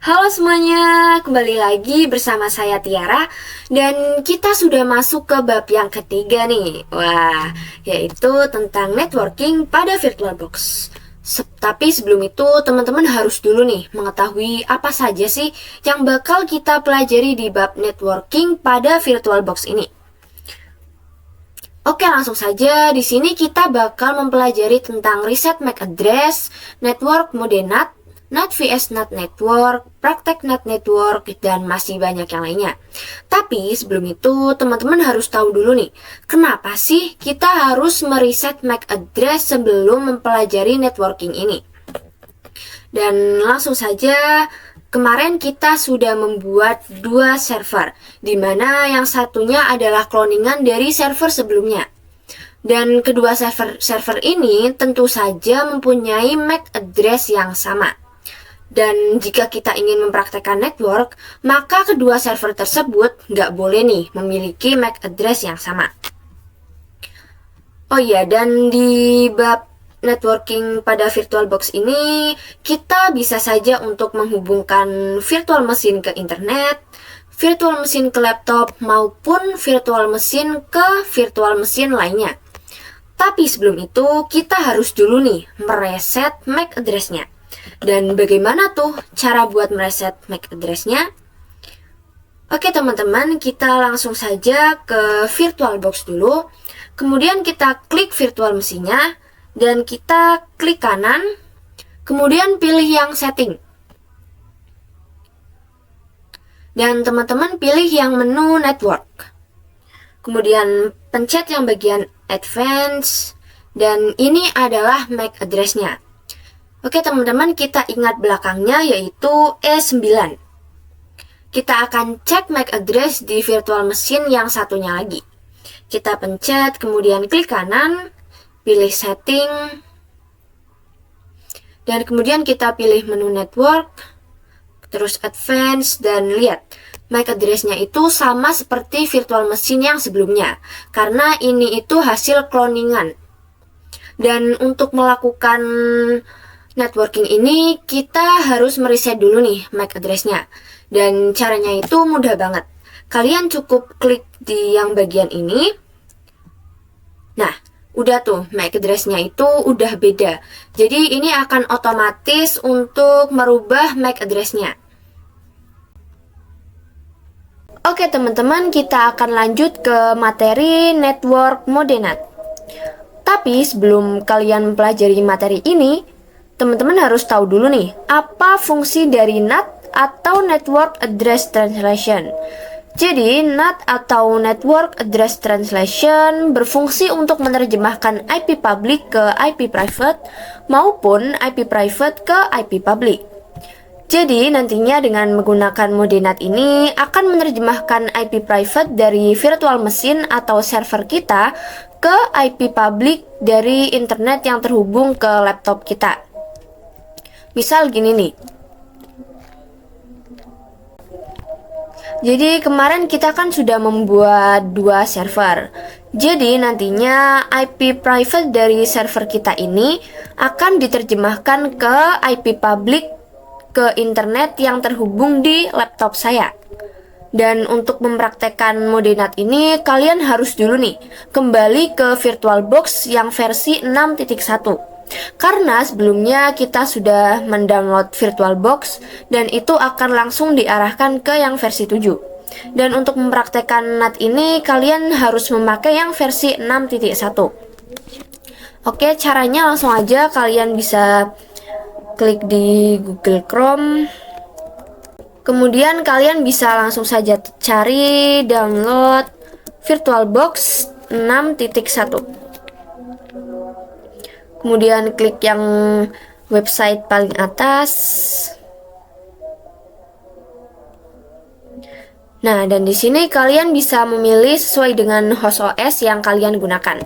Halo semuanya, kembali lagi bersama saya Tiara dan kita sudah masuk ke bab yang ketiga nih. Wah, yaitu tentang networking pada VirtualBox. Tapi sebelum itu teman-teman harus dulu nih mengetahui apa saja sih yang bakal kita pelajari di bab networking pada VirtualBox ini. Oke, langsung saja. Di sini kita bakal mempelajari tentang reset MAC address, network mode NAT, NAT vs NAT network, praktek NAT network, dan masih banyak yang lainnya. Tapi sebelum itu, teman-teman harus tahu dulu nih, kenapa sih kita harus mereset MAC address sebelum mempelajari networking ini? Dan langsung saja, kemarin kita sudah membuat dua server, di mana yang satunya adalah cloningan dari server sebelumnya. Dan kedua server ini tentu saja mempunyai MAC address yang sama. Dan jika kita ingin mempraktekkan network, maka kedua server tersebut nggak boleh nih memiliki MAC address yang sama. Oh iya, dan di bab networking pada VirtualBox ini, kita bisa saja untuk menghubungkan virtual machine ke internet, virtual machine ke laptop, maupun virtual machine ke virtual machine lainnya. Tapi sebelum itu, kita harus dulu nih mereset MAC address-nya. Dan bagaimana tuh cara buat mereset MAC address-nya? Oke teman-teman, kita langsung saja ke VirtualBox dulu. Kemudian kita klik virtual mesinnya dan kita klik kanan, kemudian pilih yang setting. Dan teman-teman pilih yang menu network. Kemudian pencet yang bagian advance dan ini adalah MAC address-nya. Oke teman-teman, kita ingat belakangnya yaitu E9. Kita akan cek MAC address di virtual machine yang satunya lagi. Kita pencet, kemudian klik kanan, pilih setting, dan kemudian kita pilih menu network, terus advance, dan lihat, MAC address-nya itu sama seperti virtual machine yang sebelumnya, karena ini itu hasil cloningan. Dan untuk melakukan networking ini, kita harus mereset dulu nih MAC address-nya. Dan caranya itu mudah banget. Kalian cukup klik di yang bagian ini. Nah, udah tuh MAC address-nya itu udah beda. Jadi ini akan otomatis untuk merubah MAC address-nya. Oke teman-teman, kita akan lanjut ke materi network mode NAT. Tapi sebelum kalian mempelajari materi ini, teman-teman harus tahu dulu nih, apa fungsi dari NAT atau Network Address Translation. Jadi, NAT atau Network Address Translation berfungsi untuk menerjemahkan IP public ke IP private maupun IP private ke IP public. Jadi, nantinya dengan menggunakan mode NAT ini akan menerjemahkan IP private dari virtual machine atau server kita ke IP public dari internet yang terhubung ke laptop kita. Misal gini nih. Jadi kemarin kita kan sudah membuat dua server. Jadi nantinya IP private dari server kita ini akan diterjemahkan ke IP public ke internet yang terhubung di laptop saya. Dan untuk mempraktekkan mode NAT ini, kalian harus dulu nih kembali ke VirtualBox yang versi 6.1. Karena sebelumnya kita sudah mendownload VirtualBox dan itu akan langsung diarahkan ke yang versi 7. Dan untuk mempraktekkan NAT ini, kalian harus memakai yang versi 6.1. Oke, caranya langsung aja kalian bisa klik di Google Chrome. Kemudian kalian bisa langsung saja cari download VirtualBox 6.1. Kemudian klik yang website paling atas. Nah, dan di sini kalian bisa memilih sesuai dengan host OS yang kalian gunakan.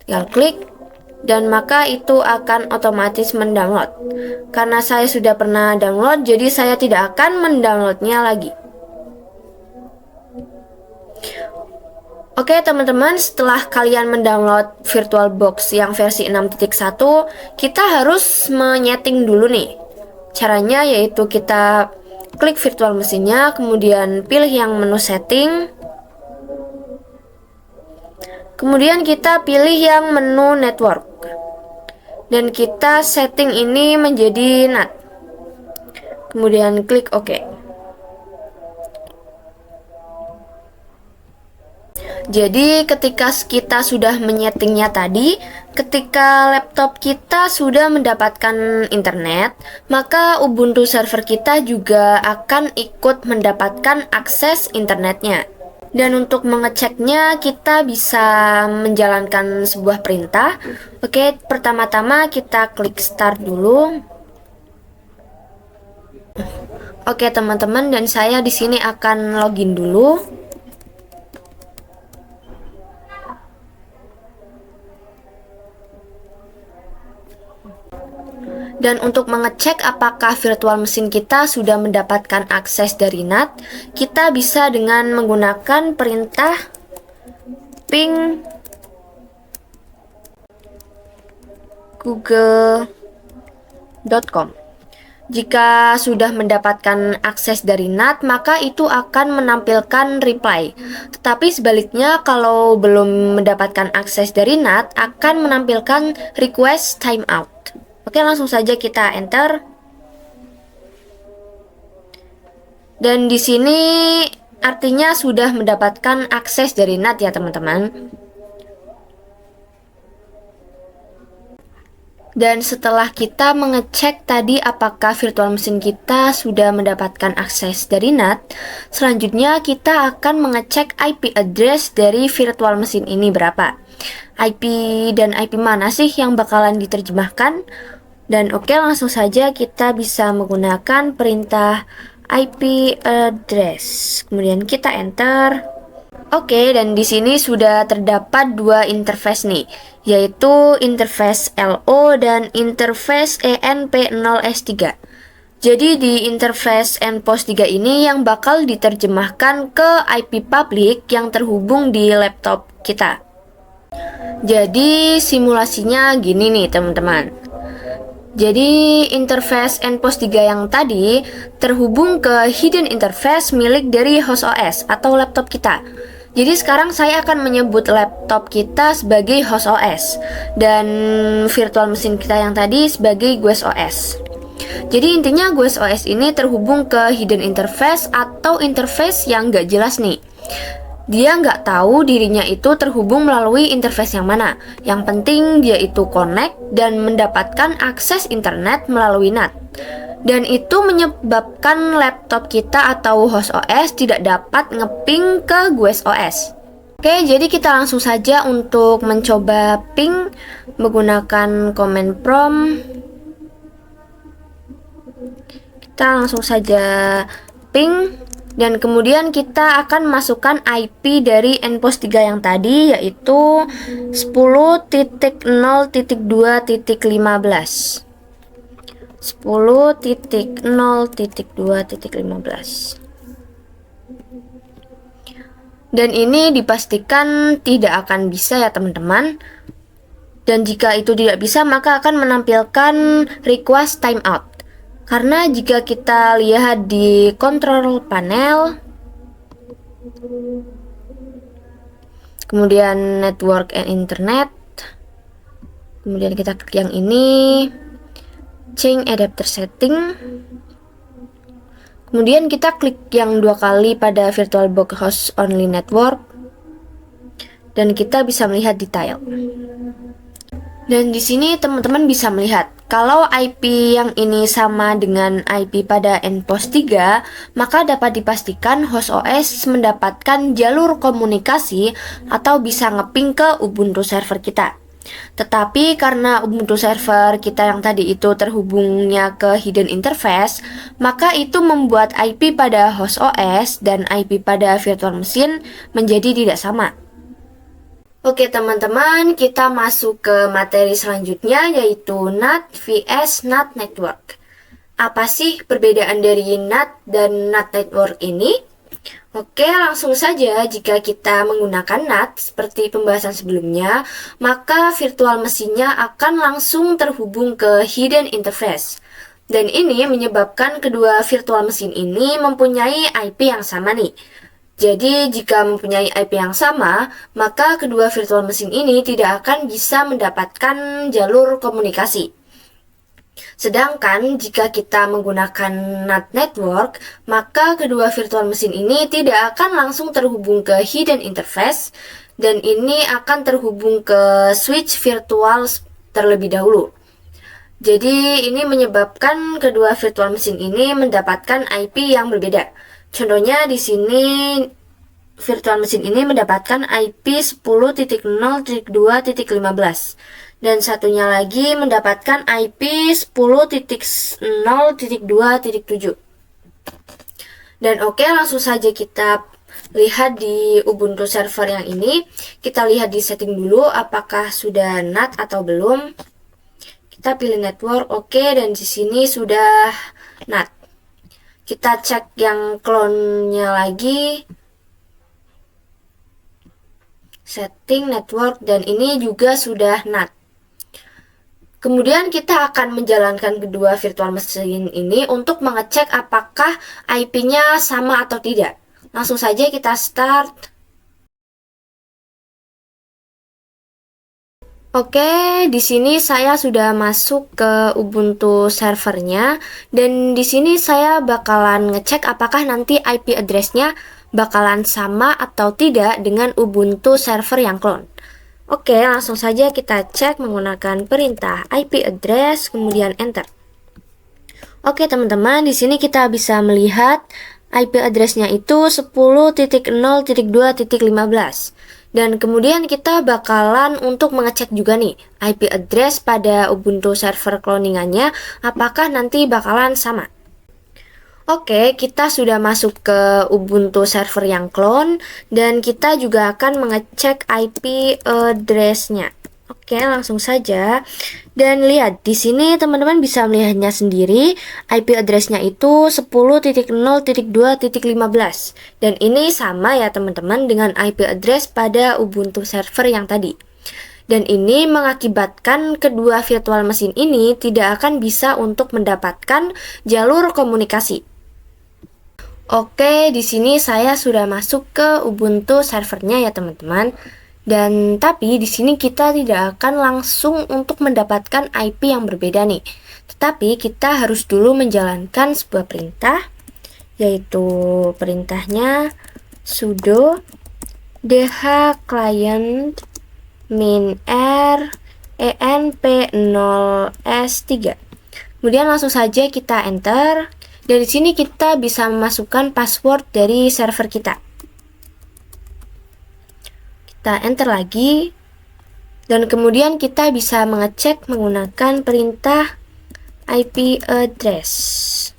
Tinggal klik dan maka itu akan otomatis mendownload. Karena saya sudah pernah download, jadi saya tidak akan mendownloadnya lagi. Oke teman-teman, setelah kalian mendownload VirtualBox yang versi 6.1, kita harus menyeting dulu nih. Caranya yaitu kita klik virtual mesinnya, kemudian pilih yang menu setting. Kemudian kita pilih yang menu network. Dan kita setting ini menjadi NAT. Kemudian klik OK. Jadi ketika kita sudah menyetingnya tadi, ketika laptop kita sudah mendapatkan internet, maka Ubuntu server kita juga akan ikut mendapatkan akses internetnya. Dan untuk mengeceknya, kita bisa menjalankan sebuah perintah. Oke, pertama-tama kita klik start dulu. Oke, teman-teman, dan saya di sini akan login dulu. Dan untuk mengecek apakah virtual mesin kita sudah mendapatkan akses dari NAT, kita bisa dengan menggunakan perintah ping google.com. Jika sudah mendapatkan akses dari NAT, maka itu akan menampilkan reply. Tetapi sebaliknya, kalau belum mendapatkan akses dari NAT, akan menampilkan request timeout. Oke, langsung saja kita enter. Dan di sini artinya sudah mendapatkan akses dari NAT ya, teman-teman. Dan setelah kita mengecek tadi apakah virtual mesin kita sudah mendapatkan akses dari NAT, selanjutnya kita akan mengecek IP address dari virtual mesin ini berapa. IP dan IP mana sih yang bakalan diterjemahkan? Dan oke, langsung saja kita bisa menggunakan perintah IP address. Kemudian kita enter. Oke, dan di sini sudah terdapat dua interface nih, yaitu interface LO dan interface ENP0S3. Jadi di interface ENPOS 3 ini yang bakal diterjemahkan ke IP public yang terhubung di laptop kita. Jadi simulasinya gini nih, teman-teman. Jadi interface ENPOS 3 yang tadi terhubung ke hidden interface milik dari host OS atau laptop kita. Jadi sekarang saya akan menyebut laptop kita sebagai host OS dan virtual mesin kita yang tadi sebagai guest OS. Jadi intinya guest OS ini terhubung ke hidden interface atau interface yang nggak jelas nih. Dia nggak tahu dirinya itu terhubung melalui interface yang mana. Yang penting dia itu connect dan mendapatkan akses internet melalui NAT. Dan itu menyebabkan laptop kita atau host OS tidak dapat ngeping ke guest OS. Oke, jadi kita langsung saja untuk mencoba ping menggunakan command prompt. Kita langsung saja ping. Dan kemudian kita akan masukkan IP dari ENPOS 3 yang tadi, yaitu 10.0.2.15. 10.0.2.15. Dan ini dipastikan tidak akan bisa ya, teman-teman. Dan jika itu tidak bisa, maka akan menampilkan request timeout. Karena jika kita lihat di control panel, kemudian network and internet, kemudian kita klik yang ini, change adapter setting, kemudian kita klik yang dua kali pada VirtualBox host only network, dan kita bisa melihat detail. Dan di sini teman-teman bisa melihat kalau IP yang ini sama dengan IP pada ENPOS 3, maka dapat dipastikan host OS mendapatkan jalur komunikasi atau bisa ngeping ke Ubuntu server kita. Tetapi karena Ubuntu server kita yang tadi itu terhubungnya ke hidden interface, maka itu membuat IP pada host OS dan IP pada virtual machine menjadi tidak sama. Oke teman-teman, kita masuk ke materi selanjutnya, yaitu NAT vs NAT Network. Apa sih perbedaan dari NAT dan NAT Network ini? Oke, langsung saja. Jika kita menggunakan NAT seperti pembahasan sebelumnya, maka virtual mesinnya akan langsung terhubung ke hidden interface. Dan ini menyebabkan kedua virtual mesin ini mempunyai IP yang sama nih. Jadi jika mempunyai IP yang sama, maka kedua virtual mesin ini tidak akan bisa mendapatkan jalur komunikasi. Sedangkan jika kita menggunakan NAT network, maka kedua virtual mesin ini tidak akan langsung terhubung ke hidden interface, dan ini akan terhubung ke switch virtual terlebih dahulu. Jadi ini menyebabkan kedua virtual mesin ini mendapatkan IP yang berbeda. Contohnya di sini virtual mesin ini mendapatkan IP 10.0.2.15 dan satunya lagi mendapatkan IP 10.0.2.7. Dan oke, langsung saja kita lihat di Ubuntu server yang ini. Kita lihat di setting dulu apakah sudah NAT atau belum. Kita pilih network, oke, dan di sini sudah NAT. Kita cek yang clone-nya lagi, setting network, dan ini juga sudah NAT. Kemudian kita akan menjalankan kedua virtual mesin ini untuk mengecek apakah IP-nya sama atau tidak. Langsung saja kita start. Oke, di sini saya sudah masuk ke Ubuntu servernya, dan di sini saya bakalan ngecek apakah nanti IP address-nya bakalan sama atau tidak dengan Ubuntu server yang clone. Oke, langsung saja kita cek menggunakan perintah IP address, kemudian enter. Oke teman-teman, di sini kita bisa melihat IP address-nya itu 10.0.2.15. Dan kemudian kita bakalan untuk mengecek juga nih IP address pada Ubuntu server cloningannya apakah nanti bakalan sama. Oke, kita sudah masuk ke Ubuntu server yang clone dan kita juga akan mengecek IP address-nya. Oke, langsung saja. Dan lihat di sini teman-teman bisa melihatnya sendiri. IP address-nya itu 10.0.2.15. Dan ini sama ya teman-teman dengan IP address pada Ubuntu server yang tadi. Dan ini mengakibatkan kedua virtual mesin ini tidak akan bisa untuk mendapatkan jalur komunikasi. Oke, di sini saya sudah masuk ke Ubuntu servernya ya teman-teman. Dan tapi di sini kita tidak akan langsung untuk mendapatkan IP yang berbeda nih. Tetapi kita harus dulu menjalankan sebuah perintah, yaitu perintahnya sudo dhclient -r enp0s3. Kemudian langsung saja kita enter. Dari sini kita bisa memasukkan password dari server kita. Kita enter lagi, dan kemudian kita bisa mengecek menggunakan perintah IP address.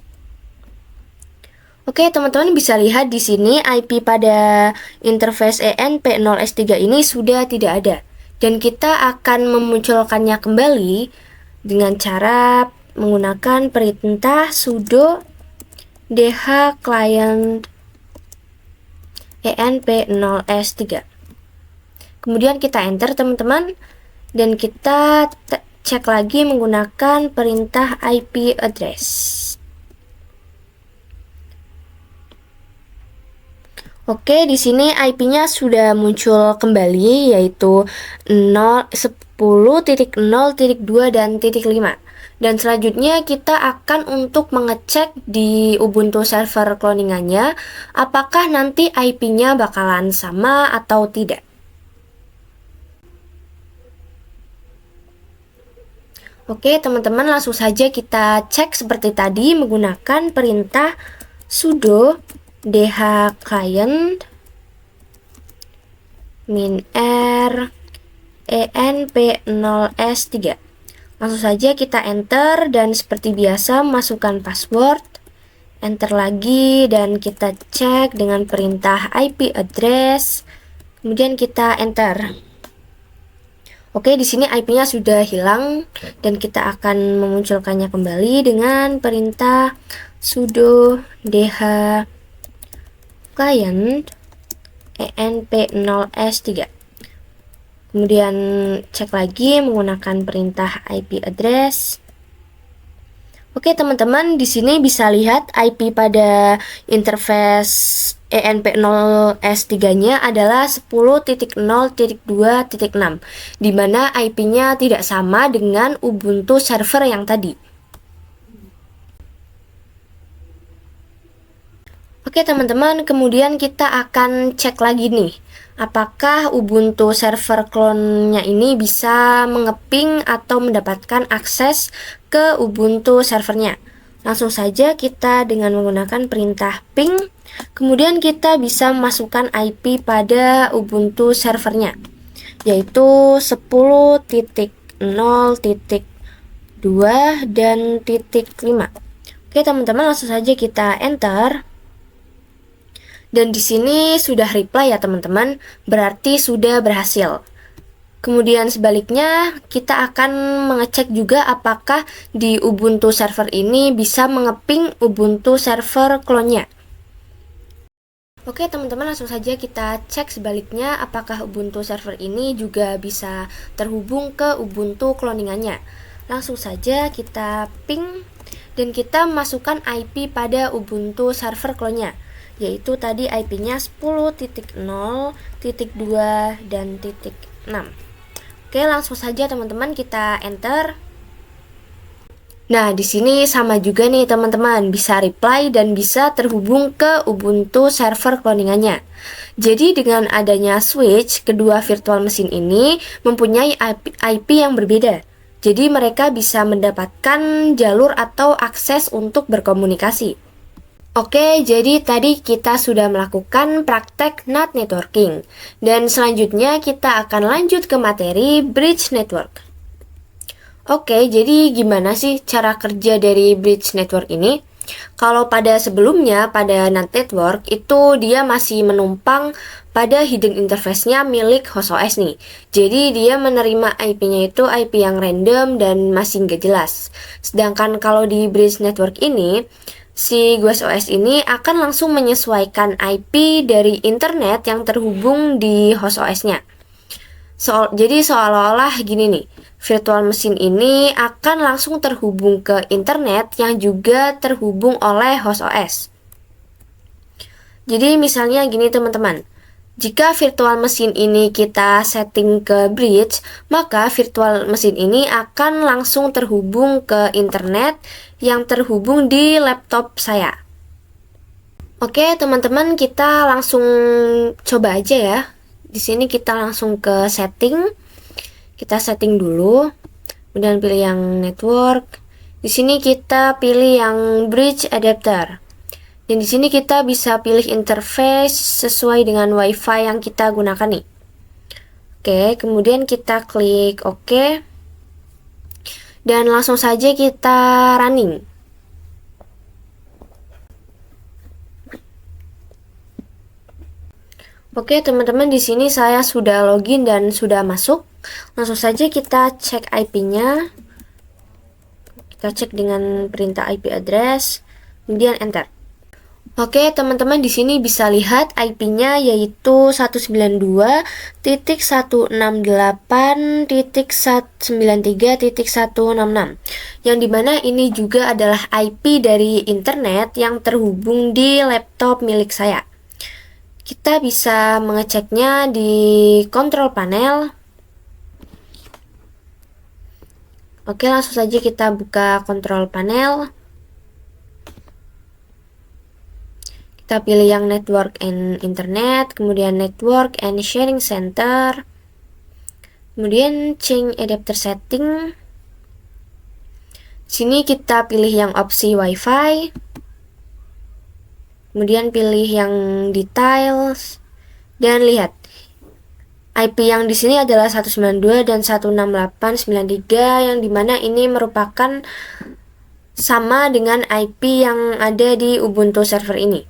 Oke, teman-teman bisa lihat di sini IP pada interface enp0s3 ini sudah tidak ada, dan kita akan memunculkannya kembali dengan cara menggunakan perintah sudo dhclient enp0s3. Kemudian kita enter teman-teman, dan kita cek lagi menggunakan perintah IP address. Oke, di sini IP-nya sudah muncul kembali, yaitu 10.0.2 dan .5. Dan selanjutnya kita akan untuk mengecek di Ubuntu server cloningannya apakah nanti IP-nya bakalan sama atau tidak. Oke teman-teman, langsung saja kita cek seperti tadi menggunakan perintah sudo dhclient -r enp0s3. Langsung saja kita enter, dan seperti biasa masukkan password, enter lagi, dan kita cek dengan perintah IP address, kemudian kita enter. Oke, di sini IP-nya sudah hilang, dan kita akan memunculkannya kembali dengan perintah sudo dhclient enp0s3. Kemudian cek lagi menggunakan perintah IP address. Oke teman-teman, di sini bisa lihat IP pada interface ENP0S3-nya adalah 10.0.2.6, di mana IP-nya tidak sama dengan Ubuntu server yang tadi. Oke teman-teman, kemudian kita akan cek lagi nih, apakah Ubuntu server clone-nya ini bisa mengeping atau mendapatkan akses ke Ubuntu servernya. Langsung saja kita dengan menggunakan perintah ping, kemudian kita bisa memasukkan IP pada Ubuntu servernya, yaitu 10.0.2 dan .5. Oke teman-teman, langsung saja kita enter. Dan di sini sudah reply ya teman-teman, berarti sudah berhasil. Kemudian sebaliknya, kita akan mengecek juga apakah di Ubuntu server ini bisa mengeping Ubuntu server clone-nya. Oke teman-teman, langsung saja kita cek sebaliknya apakah Ubuntu server ini juga bisa terhubung ke Ubuntu cloningannya. Langsung saja kita ping dan kita masukkan IP pada Ubuntu server clone-nya, yaitu tadi IP-nya 10.0.2 dan .6. Oke, langsung saja teman-teman kita enter. Nah, di sini sama juga nih teman-teman, bisa reply dan bisa terhubung ke Ubuntu server cloningannya. Jadi dengan adanya switch, kedua virtual mesin ini mempunyai IP yang berbeda. Jadi mereka bisa mendapatkan jalur atau akses untuk berkomunikasi. Oke, jadi tadi kita sudah melakukan praktek NAT networking. Dan selanjutnya kita akan lanjut ke materi bridge network. Oke, jadi gimana sih cara kerja dari bridge network ini? Kalau pada sebelumnya, pada NAT network, itu dia masih menumpang pada hidden interface-nya milik host OS nih. Jadi dia menerima IP-nya itu IP yang random dan masih nggak jelas. Sedangkan kalau di bridge network ini, si GWS OS ini akan langsung menyesuaikan IP dari internet yang terhubung di host OS-nya. Jadi seolah-olah gini nih, virtual mesin ini akan langsung terhubung ke internet yang juga terhubung oleh host OS. Jadi misalnya gini teman-teman, jika virtual mesin ini kita setting ke bridge, maka virtual mesin ini akan langsung terhubung ke internet yang terhubung di laptop saya. Oke, teman-teman, kita langsung coba aja ya. Di sini kita langsung ke setting. Kita setting dulu. Kemudian pilih yang network. Di sini kita pilih yang bridge adapter. Dan di sini kita bisa pilih interface sesuai dengan WiFi yang kita gunakan nih. Oke, kemudian kita klik OK. Dan langsung saja kita running. Oke, teman-teman, di sini saya sudah login dan sudah masuk. Langsung saja kita cek IP-nya. Kita cek dengan perintah IP address, kemudian enter. Oke, teman-teman, di sini bisa lihat IP-nya yaitu 192.168.193.166, yang dimana ini juga adalah IP dari internet yang terhubung di laptop milik saya. Kita bisa mengeceknya di control panel. Oke, langsung saja kita buka control panel. Kita pilih yang network and internet, kemudian network and sharing center, kemudian change adapter setting. Sini kita pilih yang opsi WiFi. Kemudian pilih yang details dan lihat IP yang di sini adalah 192 dan 168.93, yang dimana ini merupakan sama dengan IP yang ada di Ubuntu server ini.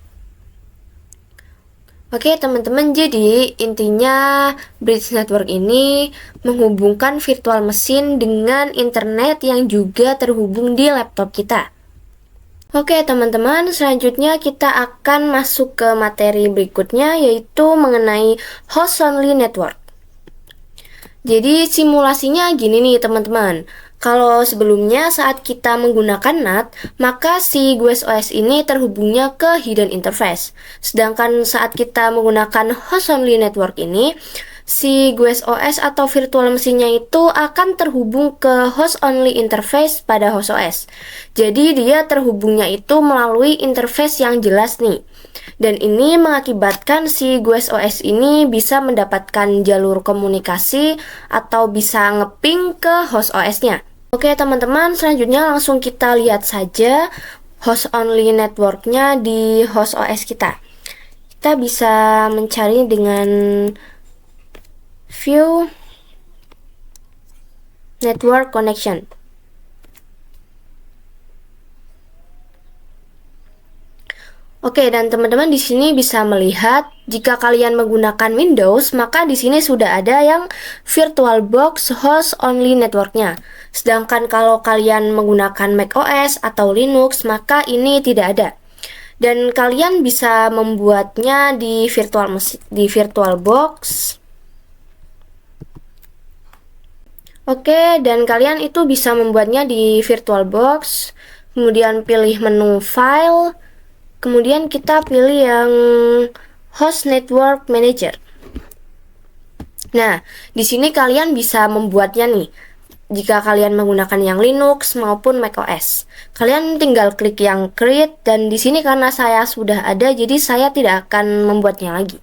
Oke teman-teman, jadi intinya bridge network ini menghubungkan virtual mesin dengan internet yang juga terhubung di laptop kita. Oke teman-teman, selanjutnya kita akan masuk ke materi berikutnya, yaitu mengenai host only network. Jadi simulasinya gini nih teman-teman, Kalau sebelumnya saat kita menggunakan NAT, maka si GUIS OS ini terhubungnya ke hidden interface. Sedangkan saat kita menggunakan host only network ini, si GUIS OS atau virtual mesinnya itu akan terhubung ke host only interface pada host OS. Jadi dia terhubungnya itu melalui interface yang jelas nih. Dan ini mengakibatkan si GUIS OS ini bisa mendapatkan jalur komunikasi atau bisa ngeping ke host OS-nya. Oke teman-teman, selanjutnya langsung kita lihat saja host only networknya di host OS kita. Kita bisa mencari dengan view network connection. Oke, dan teman-teman di sini bisa melihat jika kalian menggunakan Windows, maka di sini sudah ada yang VirtualBox host only networknya. Sedangkan kalau kalian menggunakan macOS atau Linux, maka ini tidak ada. Dan kalian bisa membuatnya di VirtualBox. Oke, dan kalian itu bisa membuatnya di VirtualBox. Kemudian pilih menu File. Kemudian kita pilih yang Host Network Manager. Nah, di sini kalian bisa membuatnya nih. Jika kalian menggunakan yang Linux maupun macOS, kalian tinggal klik yang Create, dan di sini karena saya sudah ada, jadi saya tidak akan membuatnya lagi.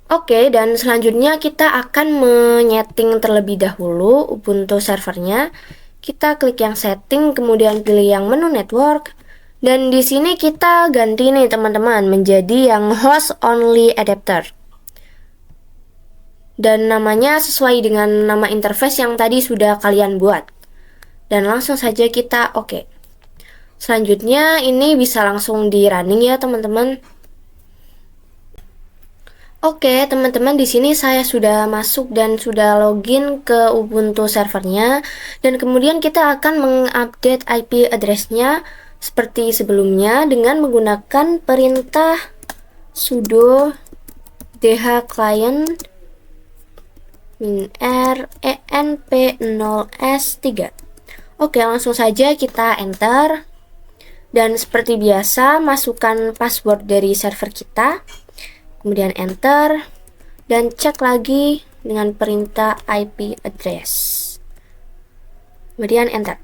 Oke, dan selanjutnya kita akan menyeting terlebih dahulu Ubuntu servernya. Kita klik yang Setting, kemudian pilih yang menu Network. Dan di sini kita ganti nih teman-teman menjadi yang host only adapter. Dan namanya sesuai dengan nama interface yang tadi sudah kalian buat. Dan langsung saja kita oke. Selanjutnya ini bisa langsung di running ya teman-teman. Oke, teman-teman, di sini saya sudah masuk dan sudah login ke Ubuntu servernya, dan kemudian kita akan mengupdate IP address-nya seperti sebelumnya dengan menggunakan perintah sudo dhclient -r enp0s3. Oke, langsung saja kita enter, dan seperti biasa masukkan password dari server kita, kemudian enter, dan cek lagi dengan perintah IP address, kemudian enter.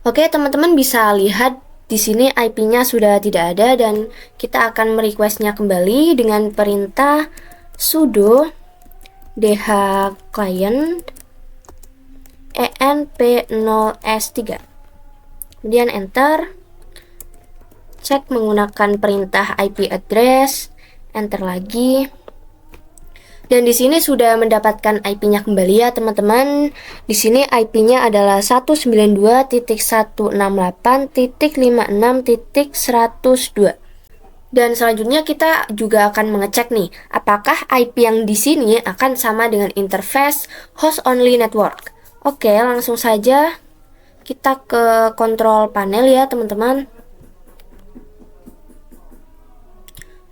Oke, teman-teman bisa lihat di sini IP-nya sudah tidak ada, dan kita akan merequestnya kembali dengan perintah sudo dhclient enp0s3. Kemudian enter. Cek menggunakan perintah IP address, enter lagi. Dan di sini sudah mendapatkan IP-nya kembali ya teman-teman. Di sini IP-nya adalah 192.168.56.102. Dan selanjutnya kita juga akan mengecek nih, apakah IP yang di sini akan sama dengan interface host only network. Oke, langsung saja kita ke kontrol panel ya teman-teman.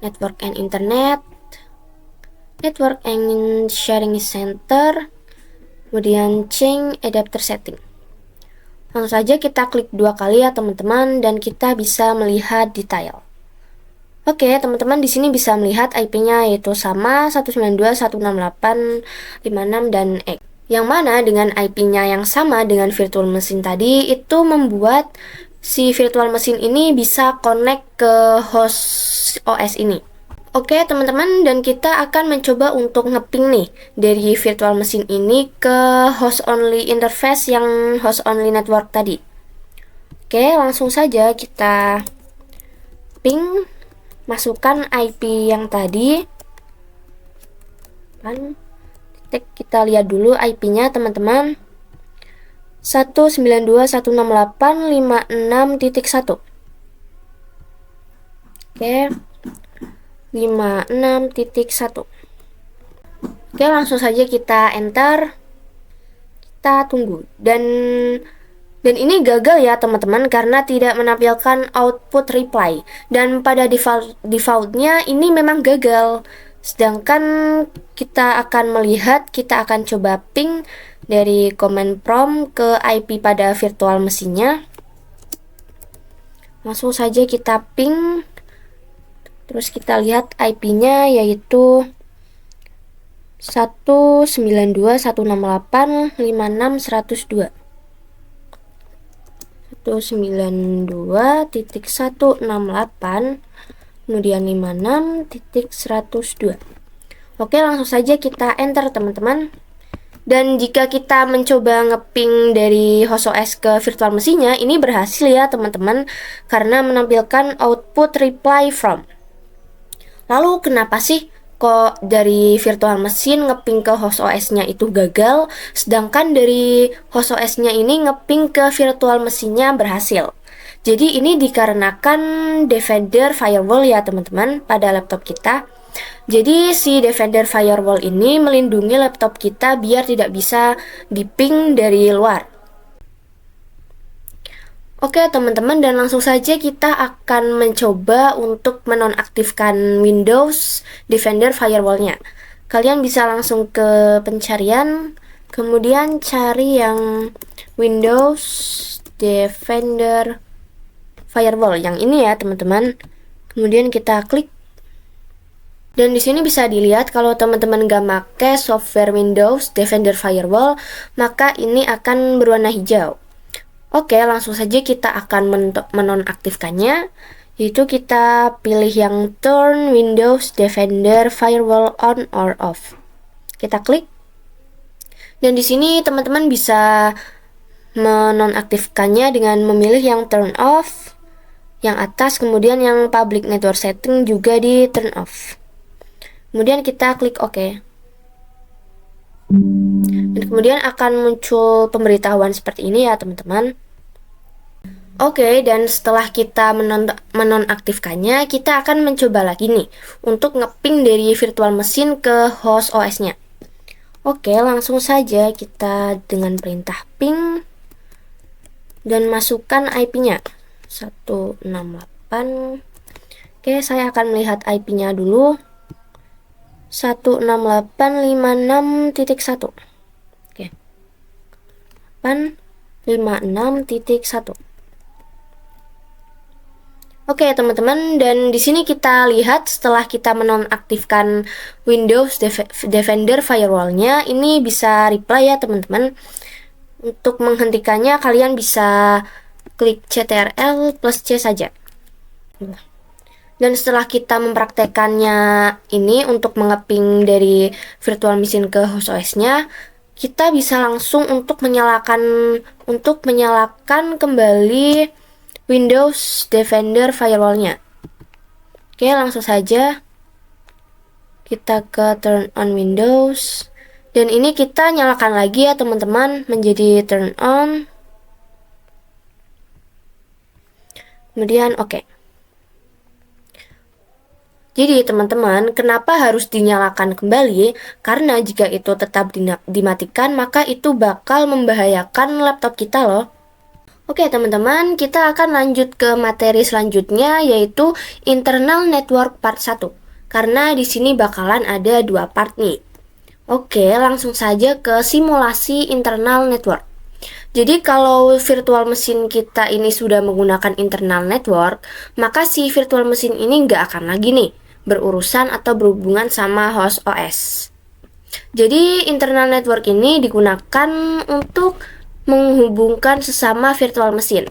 Network and Internet, Network and Sharing Center, kemudian Change Adapter Setting. Langsung saja kita klik 2 kali ya teman-teman, dan kita bisa melihat detail. Oke, teman-teman di sini bisa melihat IP-nya yaitu sama 192.168.56 dan X. Yang mana dengan IP-nya yang sama dengan virtual machine tadi, itu membuat si virtual machine ini bisa connect ke host OS ini. Oke teman-teman, dan kita akan mencoba untuk ngeping nih dari virtual machine ini ke host only interface yang host only network tadi. Oke, langsung saja kita ping, masukkan IP yang tadi. Kita lihat dulu IP-nya teman-teman. 192.168.56.1. Oke, 56.1. Oke, langsung saja kita enter. Kita tunggu. Dan ini gagal ya teman-teman, karena tidak menampilkan output reply. Dan pada defaultnya ini memang gagal. Sedangkan kita akan coba ping dari command prompt ke IP pada virtual mesinnya. Langsung saja kita ping, terus kita lihat IP-nya yaitu 192.168.56.102. 192.168 kemudian 56.102. Oke, langsung saja kita enter teman-teman. Dan jika kita mencoba ngeping dari host OS ke virtual mesinnya, ini berhasil ya teman-teman, karena menampilkan output reply from. Lalu kenapa sih kok dari virtual mesin ngeping ke host OS-nya itu gagal, sedangkan dari host OS-nya ini ngeping ke virtual mesinnya berhasil? Jadi ini dikarenakan Defender Firewall ya teman-teman pada laptop kita. Jadi si Defender Firewall ini melindungi laptop kita biar tidak bisa diping dari luar. Oke teman-teman, dan langsung saja kita akan mencoba untuk menonaktifkan Windows Defender Firewall-nya. Kalian bisa langsung ke pencarian, kemudian cari yang Windows Defender Firewall yang ini ya teman-teman. Kemudian kita klik. Dan di sini bisa dilihat kalau teman-teman nggak pakai software Windows Defender Firewall, maka ini akan berwarna hijau. Oke, langsung saja kita akan menonaktifkannya, yaitu kita pilih yang Turn Windows Defender Firewall On or Off. Kita klik. Dan di sini teman-teman bisa menonaktifkannya dengan memilih yang Turn Off, yang atas, kemudian yang Public Network Setting juga di Turn Off. Kemudian kita klik OK. Dan kemudian akan muncul pemberitahuan seperti ini ya teman-teman. Oke, dan setelah kita menonaktifkannya, kita akan mencoba lagi nih untuk ngeping dari virtual mesin ke host OS-nya. Oke, langsung saja kita dengan perintah ping dan masukkan IP-nya 168. Oke, saya akan melihat IP-nya dulu. 168.56.1. Oke. 856.1. Oke, teman-teman, dan di sini kita lihat setelah kita menonaktifkan Windows Defender Firewall-nya, ini bisa reply ya, teman-teman. Untuk menghentikannya kalian bisa klik CTRL plus C saja. Dan setelah kita mempraktekannya ini untuk mengeping dari virtual machine ke host OS-nya, kita bisa langsung untuk menyalakan kembali Windows Defender Firewall-nya. Oke, langsung saja kita ke Turn on Windows. Dan ini kita nyalakan lagi ya teman-teman, menjadi Turn on. Kemudian oke. Jadi teman-teman, kenapa harus dinyalakan kembali? Karena jika itu tetap dimatikan, maka itu bakal membahayakan laptop kita loh. Oke teman-teman, kita akan lanjut ke materi selanjutnya, yaitu internal network part 1. Karena di sini bakalan ada 2 part nih. Oke, langsung saja ke simulasi internal network. Jadi kalau virtual machine kita ini sudah menggunakan internal network, maka si virtual machine ini nggak akan lagi nih berurusan atau berhubungan sama host OS. Jadi internal network ini digunakan untuk menghubungkan sesama virtual machine.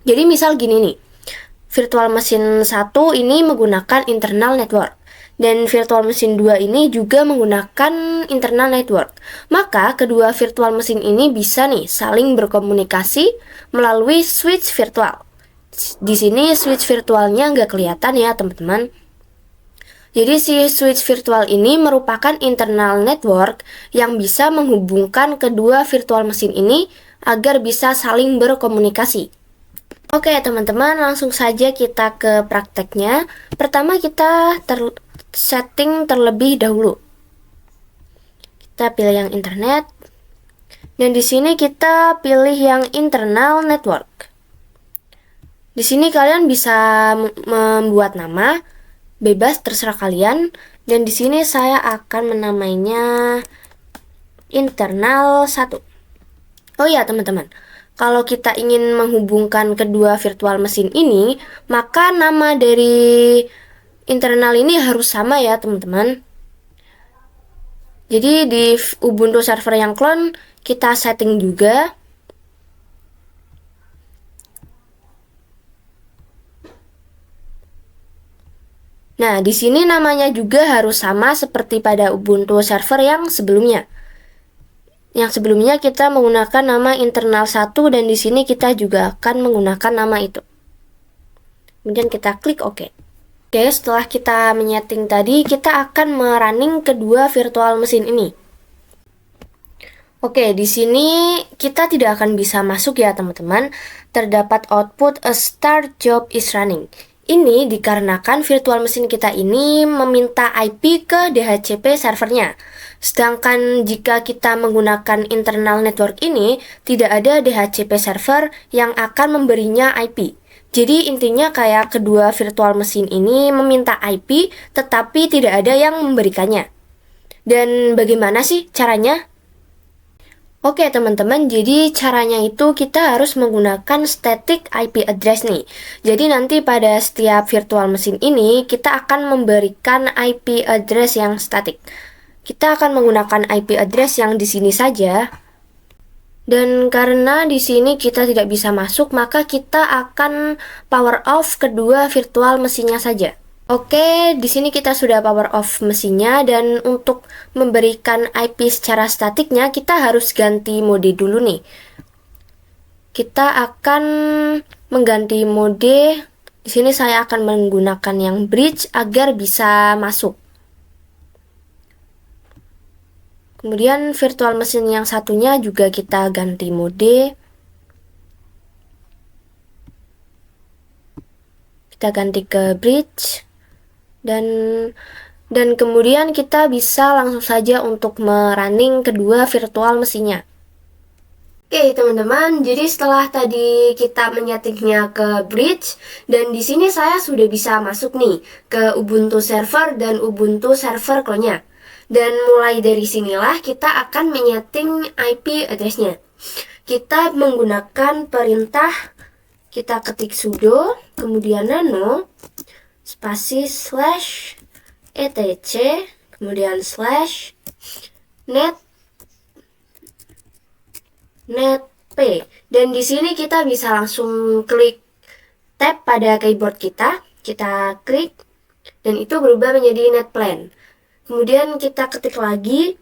Jadi misal gini nih, virtual machine 1 ini menggunakan internal network, dan virtual machine 2 ini juga menggunakan internal network. Maka kedua virtual machine ini bisa nih saling berkomunikasi melalui switch virtual. Di sini switch virtualnya nggak kelihatan ya teman-teman. Jadi si switch virtual ini merupakan internal network yang bisa menghubungkan kedua virtual machine ini agar bisa saling berkomunikasi. Oke teman-teman, langsung saja kita ke prakteknya. Pertama kita setting terlebih dahulu. Kita pilih yang internet. Dan di sini kita pilih yang internal network. Di sini kalian bisa membuat nama. bebas terserah kalian. Dan di sini saya akan menamainya internal 1. Oh ya teman-teman, kalau kita ingin menghubungkan kedua virtual mesin ini, maka nama dari internal ini harus sama ya teman-teman. Jadi di Ubuntu server yang clone kita setting juga. Nah, di sini namanya juga harus sama seperti pada Ubuntu server yang sebelumnya. Yang sebelumnya kita menggunakan nama internal 1 dan di sini kita juga akan menggunakan nama itu. Kemudian kita klik OK. Oke, setelah kita menyeting tadi, kita akan merunning kedua virtual mesin ini. Oke, di sini kita tidak akan bisa masuk ya teman-teman. Terdapat output a start job is running. Ini dikarenakan virtual mesin kita ini meminta IP ke DHCP servernya. Sedangkan jika kita menggunakan internal network ini, tidak ada DHCP server yang akan memberinya IP. Jadi intinya kayak kedua virtual mesin ini meminta IP, tetapi tidak ada yang memberikannya. Dan bagaimana sih caranya? Oke teman-teman, jadi caranya itu kita harus menggunakan static IP address nih. Jadi nanti pada setiap virtual mesin ini kita akan memberikan IP address yang static. Kita akan menggunakan IP address yang di sini saja. Dan karena di sini kita tidak bisa masuk, maka kita akan power off kedua virtual mesinnya saja. Oke, di sini kita sudah power off mesinnya dan untuk memberikan IP secara statiknya kita harus ganti mode dulu nih. Kita akan mengganti mode. Di sini saya akan menggunakan yang bridge agar bisa masuk. Kemudian virtual mesin yang satunya juga kita ganti mode. Kita ganti ke bridge. Dan kemudian kita bisa langsung saja untuk merunning kedua virtual mesinnya. Oke teman-teman, jadi setelah tadi kita menyetingnya ke bridge dan di sini saya sudah bisa masuk nih ke Ubuntu server dan Ubuntu server clone-nya. Dan mulai dari sinilah kita akan menyeting IP address-nya. Kita menggunakan perintah, kita ketik sudo, kemudian nano spasi slash etc kemudian slash netp dan di sini kita bisa langsung klik tab pada keyboard kita klik dan itu berubah menjadi netplan. Kemudian kita ketik lagi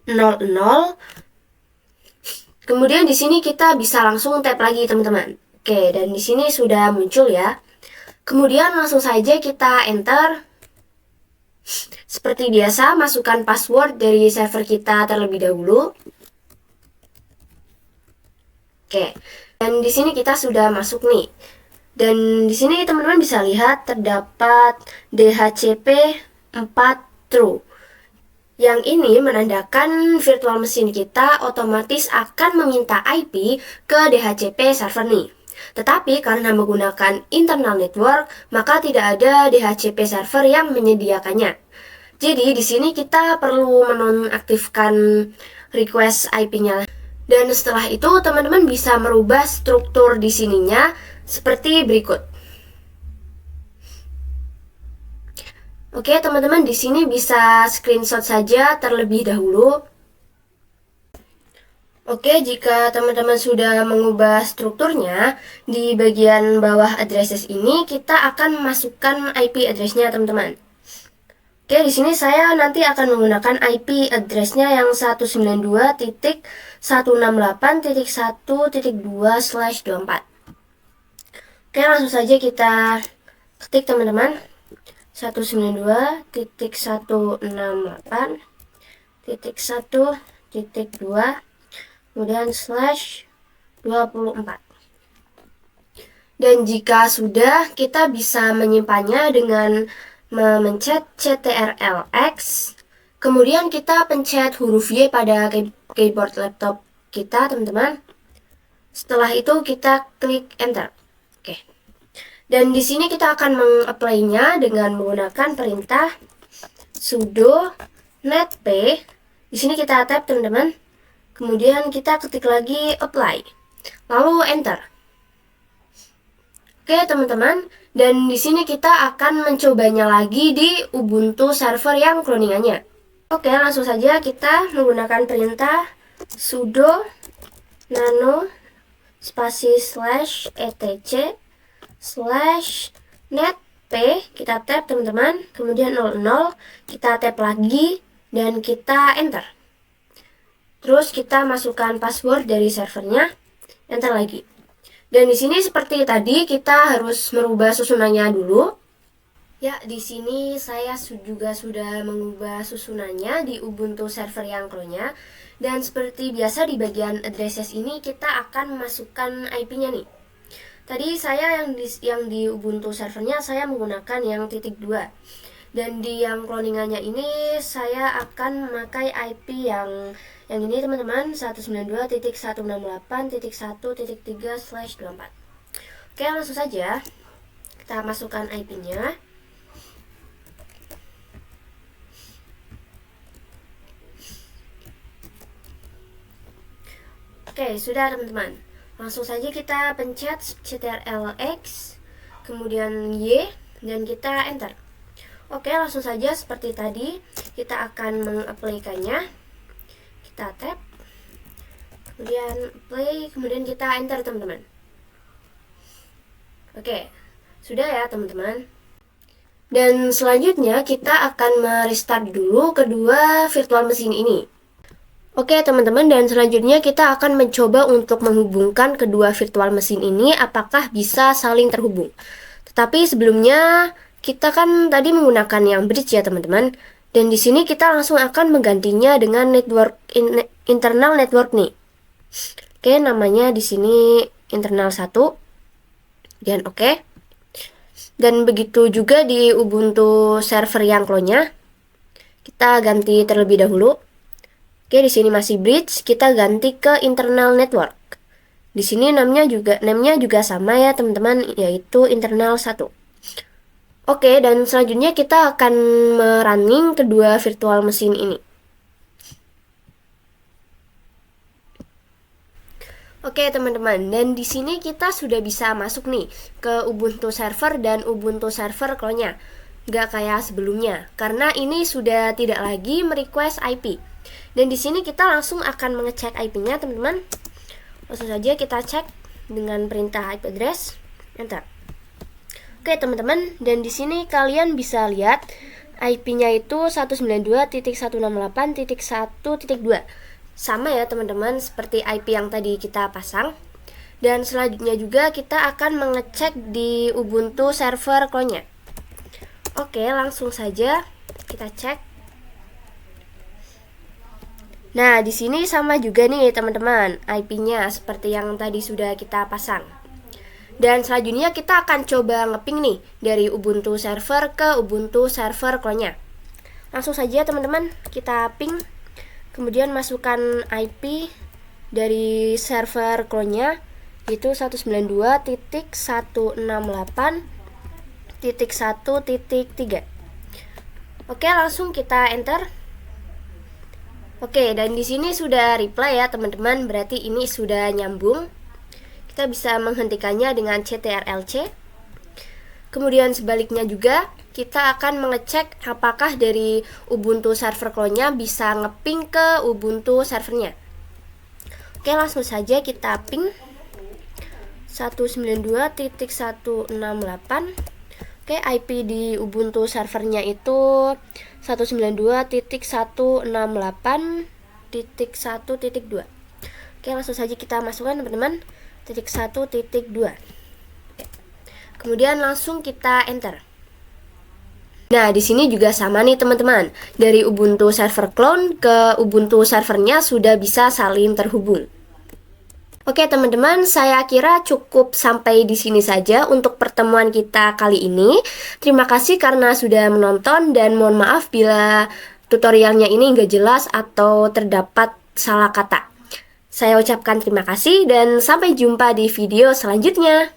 00. Kemudian di sini kita bisa langsung tab lagi teman-teman. Oke, dan di sini sudah muncul ya. Kemudian langsung saja kita enter. Seperti biasa, masukkan password dari server kita terlebih dahulu. Oke, dan di sini kita sudah masuk nih. Dan di sini teman-teman bisa lihat terdapat DHCP 4 true. Yang ini menandakan virtual mesin kita otomatis akan meminta IP ke DHCP server nih. Tetapi karena menggunakan internal network, maka tidak ada DHCP server yang menyediakannya. Jadi di sini kita perlu menonaktifkan request IP-nya. Dan setelah itu teman-teman bisa merubah struktur di sininya seperti berikut. Oke teman-teman, di sini bisa screenshot saja terlebih dahulu. Oke, jika teman-teman sudah mengubah strukturnya, di bagian bawah addresses ini kita akan masukkan IP address-nya teman-teman. Oke, di sini saya nanti akan menggunakan IP address-nya yang 192.168.1.2/24. Oke, langsung saja kita ketik teman-teman. 192.168.1.2 kemudian /24. Dan jika sudah, kita bisa menyimpannya dengan memencet CTRL-X, kemudian kita pencet huruf Y pada keyboard laptop kita teman-teman. Setelah itu kita klik enter. Oke. Dan di sini kita akan mengapply-nya dengan menggunakan perintah sudo netp. Di sini kita tap teman-teman. Kemudian kita ketik lagi apply. Lalu enter. Oke teman-teman, dan di sini kita akan mencobanya lagi di Ubuntu server yang cloningannya. Oke, langsung saja kita menggunakan perintah sudo nano spasi /etc/netp, kita tap teman-teman, kemudian 00, kita tap lagi dan kita enter. Terus kita masukkan password dari servernya, enter lagi. Dan di sini seperti tadi kita harus merubah susunannya dulu. Ya, di sini saya juga sudah mengubah susunannya di Ubuntu server yang clone-nya. Dan seperti biasa di bagian addresses ini kita akan memasukkan IP-nya nih. Tadi saya yang di Ubuntu servernya saya menggunakan yang .2. Dan di yang cloningannya ini saya akan memakai IP yang ini teman-teman, 192.168.1.3/24. Oke, langsung saja kita masukkan IP-nya. Oke, sudah teman-teman. Langsung saja kita pencet ctrl+X, kemudian Y, dan kita enter. Oke, langsung saja seperti tadi kita akan mengapply-kannya. Kita tap, kemudian play, kemudian kita enter teman-teman. Oke, sudah ya teman-teman. Dan selanjutnya kita akan merestart dulu kedua virtual mesin ini. Oke teman-teman, dan selanjutnya kita akan mencoba untuk menghubungkan kedua virtual mesin ini apakah bisa saling terhubung. Tetapi sebelumnya kita kan tadi menggunakan yang bridge ya teman-teman. Dan di sini kita langsung akan menggantinya dengan internal network nih. Oke, namanya di sini internal 1. Dan oke. Dan begitu juga di Ubuntu server yang clone-nya. Kita ganti terlebih dahulu. Oke, di sini masih bridge, kita ganti ke internal network. Di sini namanya juga sama ya teman-teman, yaitu internal 1. Oke, dan selanjutnya kita akan merunning kedua virtual mesin ini. Oke teman-teman, dan di sini kita sudah bisa masuk nih ke Ubuntu server dan Ubuntu server clone-nya. Nggak kayak sebelumnya, karena ini sudah tidak lagi merequest IP. Dan di sini kita langsung akan mengecek IP-nya teman-teman. Langsung saja kita cek dengan perintah IP address, enter. Oke teman-teman, dan di sini kalian bisa lihat IP-nya itu 192.168.1.2. Sama ya teman-teman seperti IP yang tadi kita pasang. Dan selanjutnya juga kita akan mengecek di Ubuntu server clone-nya. Oke, langsung saja kita cek. Nah, di sini sama juga nih teman-teman, IP-nya seperti yang tadi sudah kita pasang. Dan selanjutnya kita akan coba ngeping nih dari Ubuntu server ke Ubuntu server clone-nya. Langsung saja teman-teman, kita ping, kemudian masukkan IP dari server clone-nya, yaitu 192.168.1.3. Oke, langsung kita enter. Oke, dan di sini sudah reply ya teman-teman, berarti ini sudah nyambung. Kita bisa menghentikannya dengan ctrl+C. Kemudian sebaliknya juga kita akan mengecek apakah dari Ubuntu server clone-nya bisa ngeping ke Ubuntu servernya. Oke, langsung saja kita ping 192.168. Oke, IP di Ubuntu servernya itu 192.168.1.2. Oke, langsung saja kita masukkan teman-teman, 1.2. Kemudian langsung kita enter. Nah, di sini juga sama nih teman-teman. Dari Ubuntu server clone ke Ubuntu servernya sudah bisa saling terhubung. Oke teman-teman, saya kira cukup sampai di sini saja untuk pertemuan kita kali ini. Terima kasih karena sudah menonton dan mohon maaf bila tutorialnya ini nggak jelas atau terdapat salah kata. Saya ucapkan terima kasih dan sampai jumpa di video selanjutnya.